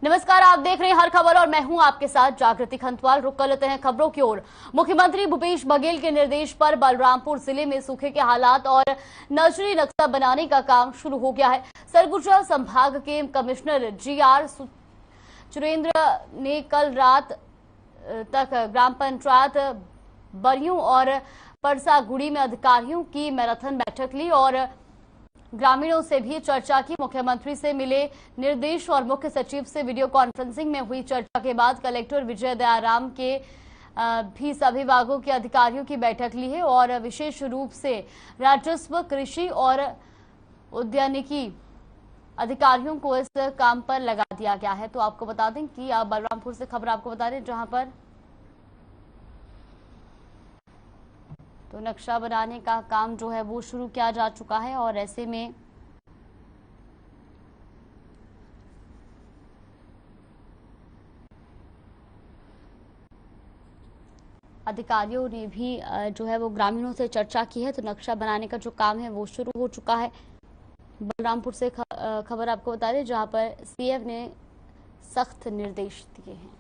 नमस्कार, आप देख रहे हैं हर खबर और मैं हूं आपके साथ जागृति खंतवाल। रुक कर लेते हैं खबरों की ओर। मुख्यमंत्री भूपेश बघेल के निर्देश पर बलरामपुर जिले में सूखे के हालात और नर्सरी नक्शा बनाने का काम शुरू हो गया है। सरगुजा संभाग के कमिश्नर GR सुरेंद्र ने कल रात तक ग्राम पंचायत बरियों और परसागुड़ी में अधिकारियों की मैराथन बैठक ली और ग्रामीणों से भी चर्चा की। मुख्यमंत्री से मिले निर्देश और मुख्य सचिव से वीडियो कॉन्फ्रेंसिंग में हुई चर्चा के बाद कलेक्टर विजय दयाराम के भी सभी विभागों के अधिकारियों की बैठक ली है और विशेष रूप से राजस्व, कृषि और उद्यानिकी अधिकारियों को इस काम पर लगा दिया गया है। तो आपको बता दें कि बलरामपुर से खबर आपको बता दें, जहां पर तो नक्शा बनाने का काम जो है वो शुरू किया जा चुका है और ऐसे में अधिकारियों ने भी जो है वो ग्रामीणों से चर्चा की है। तो नक्शा बनाने का जो काम है वो शुरू हो चुका है। बलरामपुर से खबर आपको बता दें, जहां पर CF ने सख्त निर्देश दिए हैं।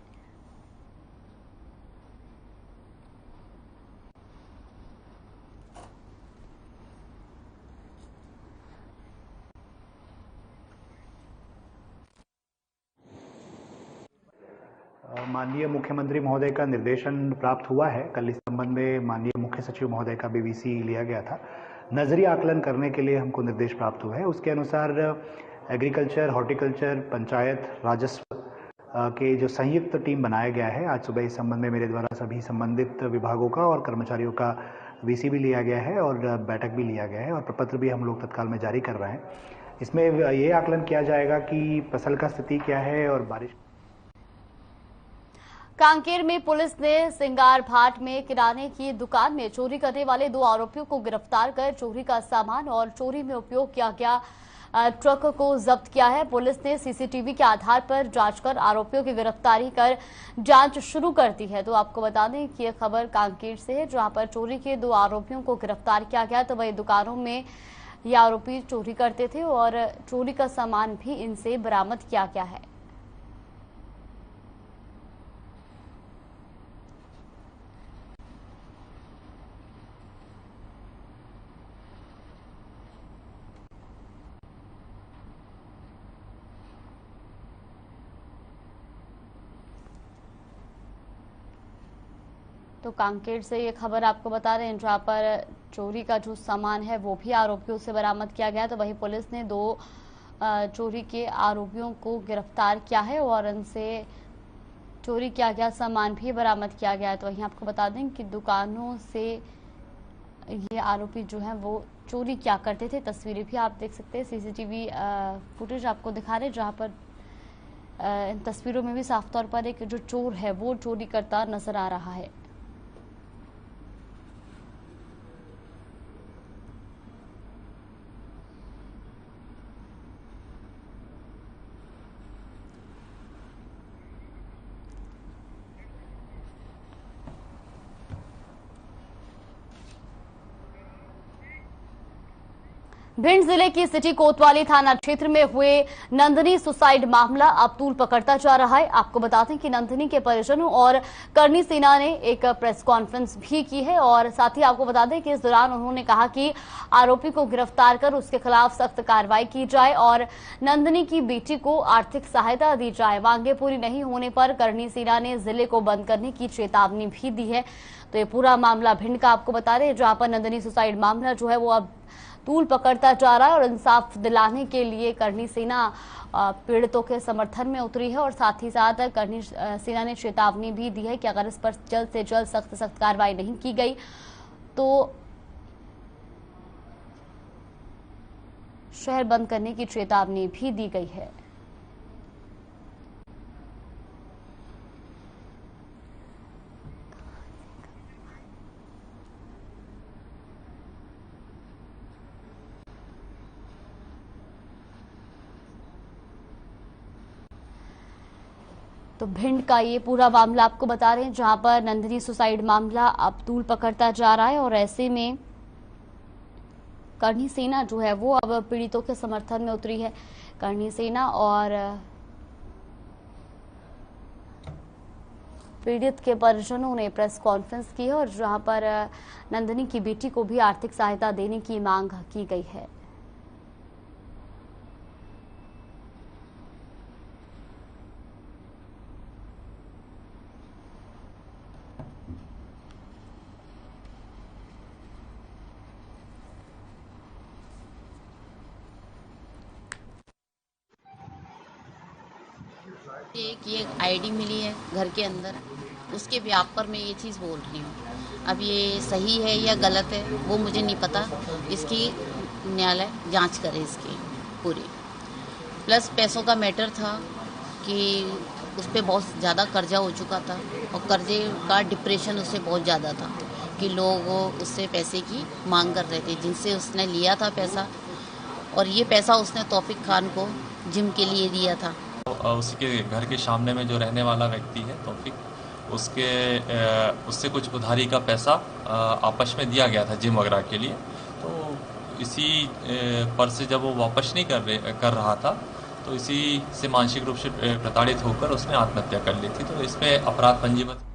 माननीय मुख्यमंत्री महोदय का निर्देशन प्राप्त हुआ है। कल इस संबंध में माननीय मुख्य सचिव महोदय का BVC लिया गया था। नजरी आकलन करने के लिए हमको निर्देश प्राप्त हुआ है। उसके अनुसार एग्रीकल्चर, हॉर्टिकल्चर, पंचायत, राजस्व के जो संयुक्त टीम बनाया गया है, आज सुबह इस संबंध में मेरे द्वारा सभी संबंधित विभागों का और कर्मचारियों का VC भी लिया गया है और बैठक भी लिया गया है और प्रपत्र भी हम लोग तत्काल में जारी कर रहे हैं। इसमें ये आकलन किया जाएगा कि फसल का स्थिति क्या है और बारिश। कांकेर में पुलिस ने सिंगार भाट में किराने की दुकान में चोरी करने वाले 2 आरोपियों को गिरफ्तार कर चोरी का सामान और चोरी में उपयोग किया गया ट्रक को जब्त किया है। पुलिस ने CCTV के आधार पर जांच कर आरोपियों की गिरफ्तारी कर जांच शुरू कर दी है। तो आपको बता दें कि यह खबर कांकेर से है, जहां पर चोरी के 2 आरोपियों को गिरफ्तार किया गया। तो वही दुकानों में ये आरोपी चोरी करते थे और चोरी का सामान भी इनसे बरामद किया गया है। तो कांकेर से ये खबर आपको बता रहे हैं, जहां पर चोरी का जो सामान है वो भी आरोपियों से बरामद किया गया। तो वही पुलिस ने 2 चोरी के आरोपियों को गिरफ्तार किया है और उनसे चोरी किया गया सामान भी बरामद किया गया है। तो वहीं आपको बता दें कि दुकानों से ये आरोपी जो है वो चोरी क्या करते थे। तस्वीरें भी आप देख सकते हैं, CCTV फुटेज आपको दिखा रहे हैं, जहां पर इन तस्वीरों में भी साफ तौर पर एक जो चोर है वो चोरी करता नजर आ रहा है। भिंड जिले की सिटी कोतवाली थाना क्षेत्र में हुए नंदिनी सुसाइड मामला अब तूल पकड़ता जा रहा है। आपको बता दें कि नंदिनी के परिजनों और करनी सेना ने एक प्रेस कॉन्फ्रेंस भी की है और साथ ही आपको बता दें कि इस दौरान उन्होंने कहा कि आरोपी को गिरफ्तार कर उसके खिलाफ सख्त कार्रवाई की जाए और नंदिनी की बेटी को आर्थिक सहायता दी जाए। मांगे पूरी नहीं होने पर करनी सेना ने जिले को बंद करने की चेतावनी भी दी है। तो ये पूरा मामला भिंड का आपको बता रहे हैं, जहां पर नंदिनी सुसाइड मामला जो है वो अब तूल पकड़ता जा रहा है और इंसाफ दिलाने के लिए करनी सेना पीड़ितों के समर्थन में उतरी है और साथ ही साथ करनी सेना ने चेतावनी भी दी है कि अगर इस पर जल्द से जल्द सख्त कार्रवाई नहीं की गई तो शहर बंद करने की चेतावनी भी दी गई है। तो भिंड का ये पूरा मामला आपको बता रहे हैं, जहां पर नंदिनी सुसाइड मामला अब तूल पकड़ता जा रहा है और ऐसे में करनी सेना जो है वो अब पीड़ितों के समर्थन में उतरी है। करनी सेना और पीड़ित के परिजनों ने प्रेस कॉन्फ्रेंस की है और जहां पर नंदिनी की बेटी को भी आर्थिक सहायता देने की मांग की गई है। ये आईडी मिली है घर के अंदर, उसके व्याप पर मैं ये चीज़ बोल रही हूँ। अब ये सही है या गलत है वो मुझे नहीं पता, इसकी न्यायालय जांच करे इसकी पूरी। प्लस पैसों का मैटर था कि उस पर बहुत ज़्यादा कर्जा हो चुका था और कर्जे का डिप्रेशन उससे बहुत ज़्यादा था कि लोग उससे पैसे की मांग कर रहे थे जिनसे उसने लिया था पैसा, और ये पैसा उसने तौफीक खान को जिम के लिए दिया था। उसके घर के सामने में जो रहने वाला व्यक्ति है तौफीक, उससे कुछ उधारी का पैसा आपस में दिया गया था जिम वगैरह के लिए। तो इसी पर से जब वो वापस नहीं कर रहा था तो इसी से मानसिक रूप से प्रताड़ित होकर उसने आत्महत्या कर ली थी। तो इसमें अपराध पंजीबद्ध।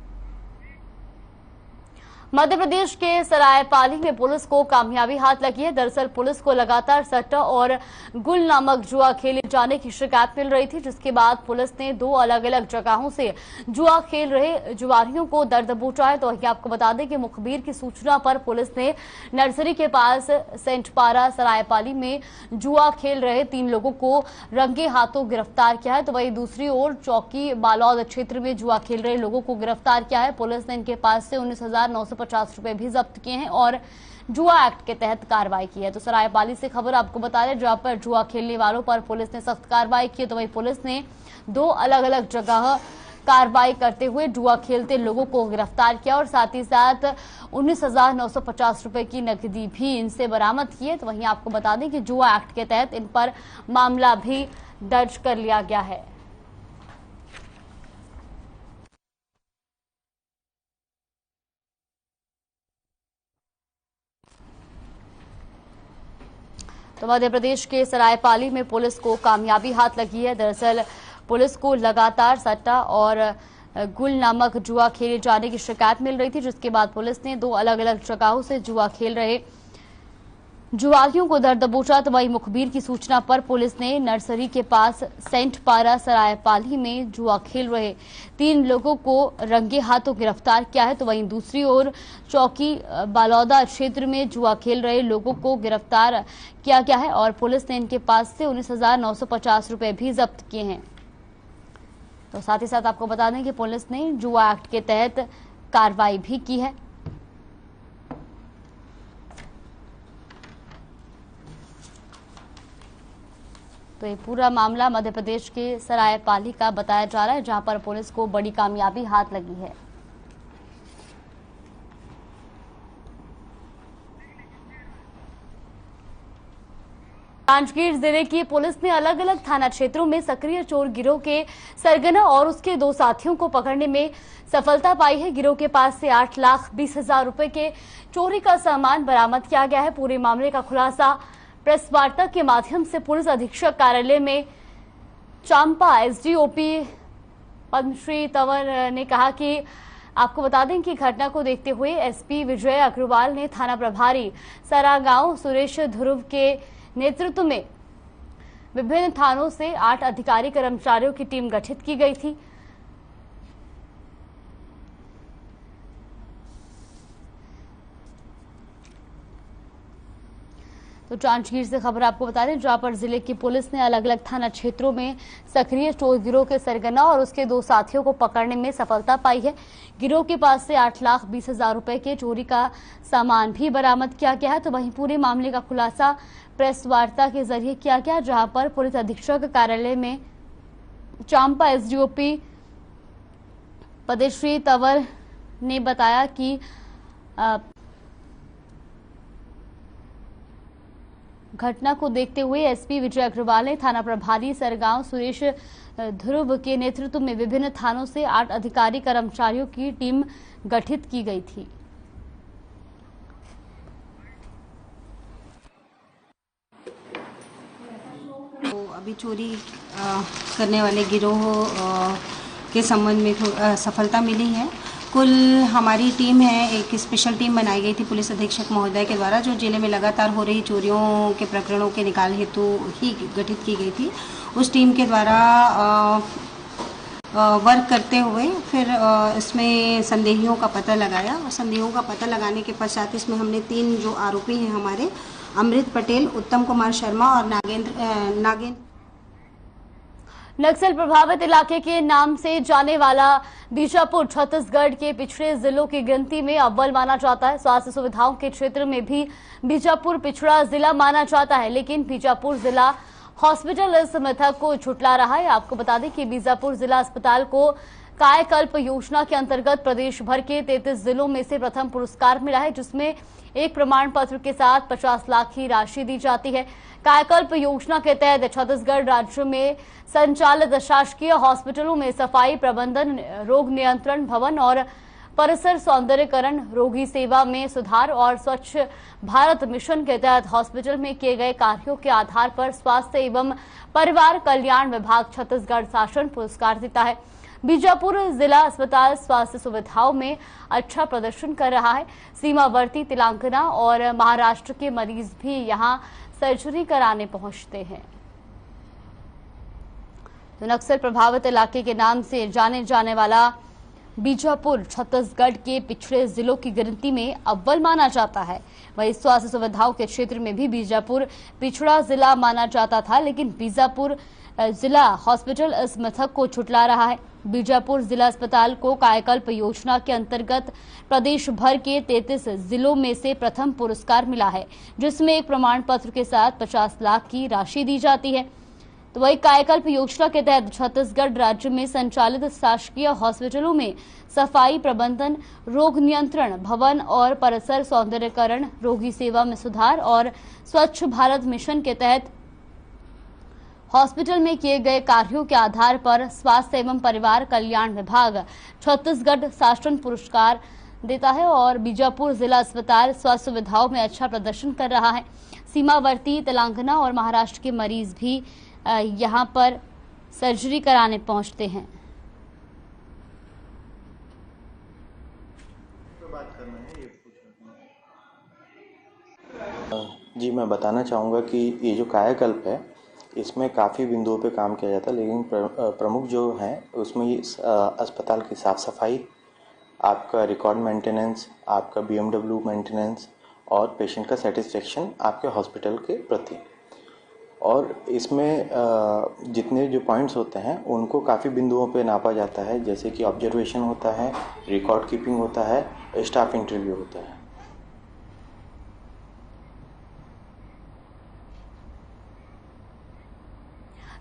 मध्य प्रदेश के सरायपाली में पुलिस को कामयाबी हाथ लगी है। दरअसल पुलिस को लगातार सट्टा और गुल नामक जुआ खेले जाने की शिकायत मिल रही थी, जिसके बाद पुलिस ने 2 अलग अलग जगहों से जुआ खेल रहे जुआरियों को दर दबोचा है। तो वहीं आपको बता दें कि मुखबिर की सूचना पर पुलिस ने नर्सरी के पास सेंट पारा सरायपाली में जुआ खेल रहे 3 लोगों को रंगे हाथों गिरफ्तार किया है। तो वहीं दूसरी ओर चौकी बालौद क्षेत्र में जुआ खेल रहे लोगों को गिरफ्तार किया है। पुलिस ने इनके पास से 19,950 रुपए भी जब्त किए हैं और जुआ एक्ट के तहत कार्रवाई की है। तो सरायपाली से खबर आपको बता रहे, जहां पर जुआ खेलने वालों पर पुलिस ने सख्त कार्रवाई की है। तो वहीं पुलिस ने 2 अलग अलग जगह कार्रवाई करते हुए जुआ खेलते लोगों को गिरफ्तार किया और साथ ही साथ 19,950 रुपए की नकदी भी इनसे बरामद की है। तो वहीं आपको बता दें कि जुआ एक्ट के तहत इन पर मामला भी दर्ज कर लिया गया है। तो मध्य प्रदेश के सरायपाली में पुलिस को कामयाबी हाथ लगी है। दरअसल पुलिस को लगातार सट्टा और गुल नामक जुआ खेले जाने की शिकायत मिल रही थी, जिसके बाद पुलिस ने 2 अलग अलग जगहों से जुआ खेल रहे जुआरियों को दर दबोचा। तो वहीं मुखबिर की सूचना पर पुलिस ने नर्सरी के पास सेंट पारा सरायपाली में जुआ खेल रहे 3 लोगों को रंगे हाथों गिरफ्तार किया है। तो वहीं दूसरी ओर चौकी बालौदा क्षेत्र में जुआ खेल रहे लोगों को गिरफ्तार किया गया है और पुलिस ने इनके पास से 19,950 रुपए भी जब्त किए हैं। तो साथ ही साथ आपको बता दें कि पुलिस ने जुआ एक्ट के तहत कार्रवाई भी की है। तो ये पूरा मामला मध्य प्रदेश के सरायपाली का बताया जा रहा है, जहां पर पुलिस को बड़ी कामयाबी हाथ लगी है। जांजगीर जिले की पुलिस ने अलग अलग थाना क्षेत्रों में सक्रिय चोर गिरोह के सरगना और उसके 2 साथियों को पकड़ने में सफलता पाई है। गिरोह के पास से 8,20,000 रुपए के चोरी का सामान बरामद किया गया है। पूरे मामले का खुलासा प्रेस वार्ता के माध्यम से पुलिस अधीक्षक कार्यालय में चांपा एसडीओपी पद्मश्री तंवर ने कहा कि आपको बता दें कि घटना को देखते हुए एसपी विजय अग्रवाल ने थाना प्रभारी सरागांव सुरेश ध्रुव के नेतृत्व में विभिन्न थानों से 8 अधिकारी कर्मचारियों की टीम गठित की गई थी। तो जांजगीर से खबर आपको बता दें, जहां पर जिले की पुलिस ने अलग अलग थाना क्षेत्रों में सक्रिय चोर गिरोह के सरगना और उसके 2 साथियों को पकड़ने में सफलता पाई है। गिरोह के पास से 8,20,000 रुपए के चोरी का सामान भी बरामद किया गया है। तो वहीं पूरे मामले का खुलासा प्रेस वार्ता के जरिए किया गया, जहां पर पुलिस अधीक्षक कार्यालय में चांपा एसडीओपी पद्मश्री तंवर ने बताया कि घटना को देखते हुए एसपी विजय अग्रवाल ने थाना प्रभारी सरगांव सुरेश ध्रुव के नेतृत्व में विभिन्न थानों से 8 अधिकारी कर्मचारियों की टीम गठित की गई थी। तो अभी चोरी करने वाले गिरोह के संबंध में सफलता मिली है। कुल हमारी टीम है, एक स्पेशल टीम बनाई गई थी पुलिस अधीक्षक महोदय के द्वारा, जो जिले में लगातार हो रही चोरियों के प्रकरणों के निकाल हेतु ही गठित की गई थी। उस टीम के द्वारा वर्क करते हुए फिर इसमें संदेहियों का पता लगाया और संदेहियों का पता लगाने के पश्चात इसमें हमने 3 जो आरोपी हैं हमारे, अमृत पटेल, उत्तम कुमार शर्मा और नागेंद्र नक्सल प्रभावित इलाके के नाम से जाने वाला बीजापुर छत्तीसगढ़ के पिछड़े जिलों की गिनती में अव्वल माना जाता है। स्वास्थ्य सुविधाओं के क्षेत्र में भी बीजापुर पिछड़ा जिला माना जाता है, लेकिन बीजापुर जिला हॉस्पिटल इस मिथक को झुठला रहा है। आपको बता दें कि बीजापुर जिला अस्पताल को कायाकल्प योजना के अंतर्गत प्रदेश भर के 33 जिलों में से प्रथम पुरस्कार मिला है, जिसमें एक प्रमाण पत्र के साथ 50 लाख की राशि दी जाती है। कायाकल्प योजना के तहत छत्तीसगढ़ राज्य में संचालित शासकीय हॉस्पिटलों में सफाई प्रबंधन, रोग नियंत्रण भवन और परिसर सौंदर्यकरण, रोगी सेवा में सुधार और स्वच्छ भारत मिशन के तहत हॉस्पिटल में किए गए कार्यों के आधार पर स्वास्थ्य एवं परिवार कल्याण विभाग छत्तीसगढ़ शासन पुरस्कार देता है। बीजापुर जिला अस्पताल स्वास्थ्य सुविधाओं में अच्छा प्रदर्शन कर रहा है। सीमावर्ती तेलंगाना और महाराष्ट्र के मरीज भी यहां सर्जरी कराने पहुंचते हैं। तो नक्सल प्रभावित इलाके के नाम से जाने जाने वाला बीजापुर छत्तीसगढ़ के पिछड़े जिलों की गिनती में अव्वल माना जाता है। वहीं स्वास्थ्य सुविधाओं के क्षेत्र में भी बीजापुर पिछड़ा जिला माना जाता था, लेकिन बीजापुर जिला हॉस्पिटल इस मिथक को झुठला रहा है। बीजापुर जिला अस्पताल को कायाकल्प योजना के अंतर्गत प्रदेश भर के 33 जिलों में से प्रथम पुरस्कार मिला है, जिसमें एक प्रमाण पत्र के साथ 50 लाख की राशि दी जाती है। तो वही कायाकल्प योजना के तहत छत्तीसगढ़ राज्य में संचालित शासकीय हॉस्पिटलों में सफाई प्रबंधन, रोग नियंत्रण भवन और परिसर सौंदर्यकरण, रोगी सेवा में सुधार और स्वच्छ भारत मिशन के तहत हॉस्पिटल में किए गए कार्यों के आधार पर स्वास्थ्य एवं परिवार कल्याण विभाग छत्तीसगढ़ शासन पुरस्कार देता है और बीजापुर जिला अस्पताल स्वास्थ्य सुविधाओं में अच्छा प्रदर्शन कर रहा है। सीमावर्ती तेलंगाना और महाराष्ट्र के मरीज भी यहां पर सर्जरी कराने पहुंचते हैं। जी, मैं बताना चाहूँगा कि ये जो कायाकल्प है इसमें काफ़ी बिंदुओं पे काम किया जाता है, लेकिन प्रमुख जो है उसमें ये अस्पताल की साफ़ सफाई, आपका रिकॉर्ड मेंटेनेंस, आपका BMW मेंटेनेंस और पेशेंट का सेटिस्फेक्शन आपके हॉस्पिटल के प्रति। और इसमें जितने जो पॉइंट्स होते हैं उनको काफ़ी बिंदुओं पे नापा जाता है, जैसे कि ऑब्जर्वेशन होता है, रिकॉर्ड कीपिंग होता है, स्टाफ इंटरव्यू होता है।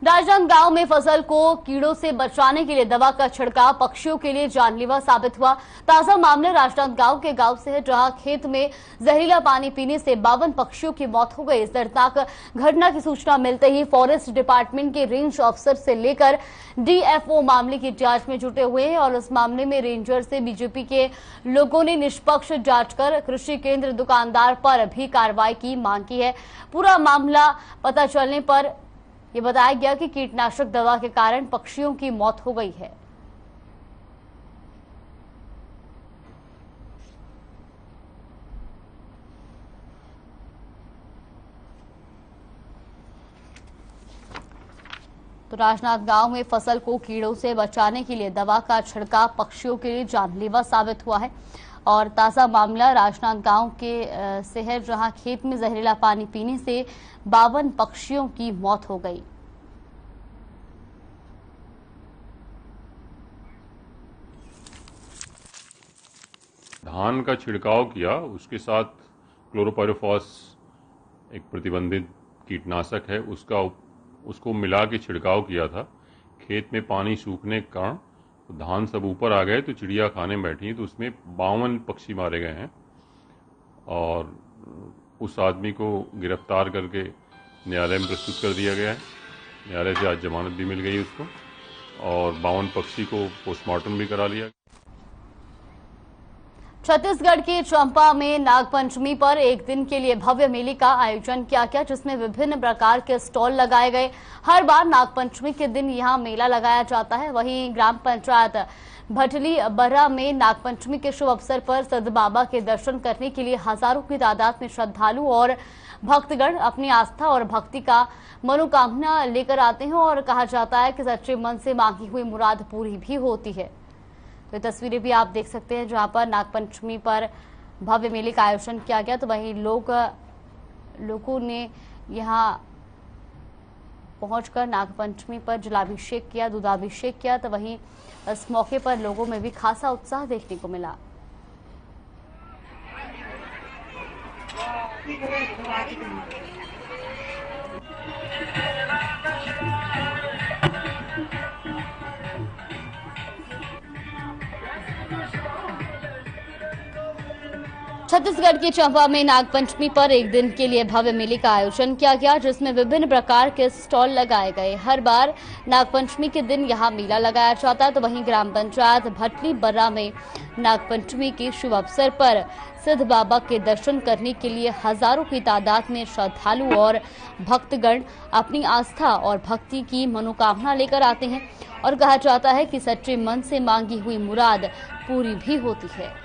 राजनांदगांव में फसल को कीड़ों से बचाने के लिए दवा का छिड़काव पक्षियों के लिए जानलेवा साबित हुआ। ताजा मामला राजनांदगांव के गांव से है, जहां खेत में जहरीला पानी पीने से 52 पक्षियों की मौत हो गई। इस दर्दनाक घटना की सूचना मिलते ही फॉरेस्ट डिपार्टमेंट के रेंज अफसर से लेकर DFO मामले की जांच में जुटे हुए हैं और इस मामले में रेंजर से बीजेपी के लोगों ने निष्पक्ष जांच कर कृषि केंद्र दुकानदार पर भी कार्रवाई की मांग की है। पूरा मामला पता चलने पर ये बताया गया कि कीटनाशक दवा के कारण पक्षियों की मौत हो गई है। तो राजनांदगांव में फसल को कीड़ों से बचाने के लिए दवा का छिड़काव पक्षियों के लिए जानलेवा साबित हुआ है और ताजा मामला राजनांदगांव के से है, जहां खेत में जहरीला पानी पीने से 52 पक्षियों की मौत हो गई। धान का छिड़काव किया, उसके साथ क्लोरोपाइरोफॉस एक प्रतिबंधित कीटनाशक है, उसको मिला के छिड़काव किया था। खेत में पानी सूखने के कारण तो धान सब ऊपर आ गए, तो चिड़िया खाने में बैठी, तो उसमें 52 पक्षी मारे गए हैं और उस आदमी को गिरफ्तार करके न्यायालय में प्रस्तुत कर दिया गया है। न्यायालय से आज जमानत भी मिल गई उसको और 52 पक्षी को पोस्टमार्टम भी करा लिया। छत्तीसगढ़ के चंपा में नागपंचमी पर एक दिन के लिए भव्य मेले का आयोजन किया गया, जिसमें विभिन्न प्रकार के स्टॉल लगाए गए। हर बार नागपंचमी के दिन यहां मेला लगाया जाता है। वहीं ग्राम पंचायत भटली बर्रा में नागपंचमी के शुभ अवसर पर सिद्ध बाबा के दर्शन करने के लिए हजारों की तादाद में श्रद्धालु और भक्तगण अपनी आस्था और भक्ति का मनोकामना लेकर आते हैं और कहा जाता है कि सच्चे मन से मांगी हुई मुराद पूरी भी होती है। तो तस्वीरें भी आप देख सकते हैं जहां पर नागपंचमी पर भव्य मेले का आयोजन किया गया। तो वहीं लोगों ने यहां पहुंचकर नागपंचमी पर जलाभिषेक किया, दूधाभिषेक किया। तो वहीं इस मौके पर लोगों में भी खासा उत्साह देखने को मिला। छत्तीसगढ़ के चंपा में नागपंचमी पर एक दिन के लिए भव्य मेले का आयोजन किया गया, जिसमें विभिन्न प्रकार के स्टॉल लगाए गए। हर बार नागपंचमी के दिन यहां मेला लगाया जाता है। तो वहीं ग्राम पंचायत भटली बर्रा में नागपंचमी के शुभ अवसर पर सिद्ध बाबा के दर्शन करने के लिए हजारों की तादाद में श्रद्धालु और भक्तगण अपनी आस्था और भक्ति की मनोकामना लेकर आते हैं और कहा जाता है कि सच्चे मन से मांगी हुई मुराद पूरी भी होती है।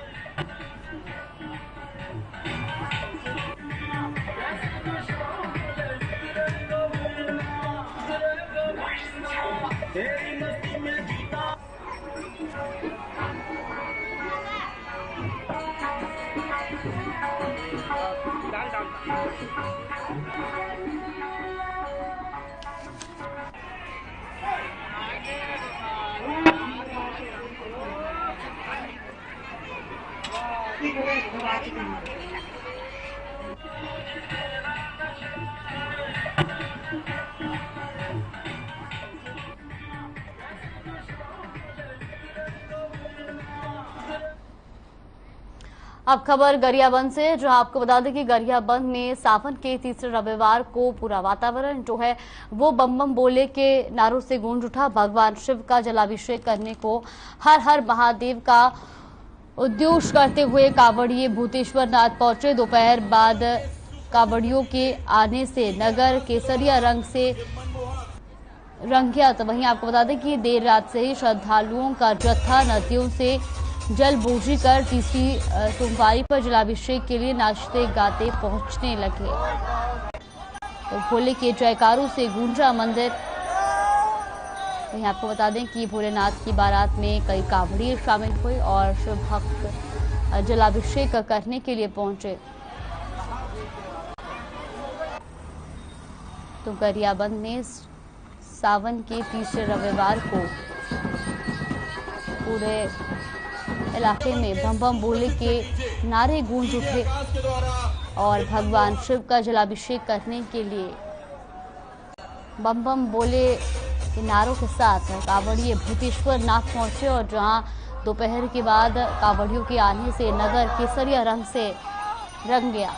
अब खबर गरियाबंद से, जहां आपको बता दें कि गरियाबंद में सावन के तीसरे रविवार को पूरा वातावरण जो है वो बम बम बोले के नारों से गूंज उठा। भगवान शिव का जलाभिषेक करने को हर हर महादेव का उद्देश्य करते हुए कांवड़िए भूतेश्वर नाथ पहुंचे। दोपहर बाद कांवड़ियों के आने से नगर केसरिया रंग से रंग गया। तो वहीं आपको बता दें कि देर रात से ही श्रद्धालुओं का जत्था नदियों से जल बोझी कर तीसरी सोमवारी पर जलाभिषेक के लिए नाचते गाते पहुंचने लगे। तो भोले के जयकारों से गूंजा मंदिर। वहीं आपको बता दें कि भोलेनाथ की बारात में कई कांवड़िए शामिल हुए और शिव भक्त जलाभिषेक करने के लिए पहुंचे। तो गरियाबंद में सावन के तीसरे रविवार को पूरे इलाके में बम बम बोले के नारे गूंज उठे और भगवान शिव का जलाभिषेक करने के लिए बम बम बोले के नारों के साथ कांवड़िए भूतेश्वर नाथ पहुंचे और जहां दोपहर के बाद कांवड़ियों के आने से नगर केसरिया रंग से रंग गया।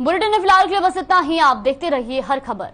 बुलेटिन में फिलहाल के लिए बस इतना ही। आप देखते रहिए हर खबर।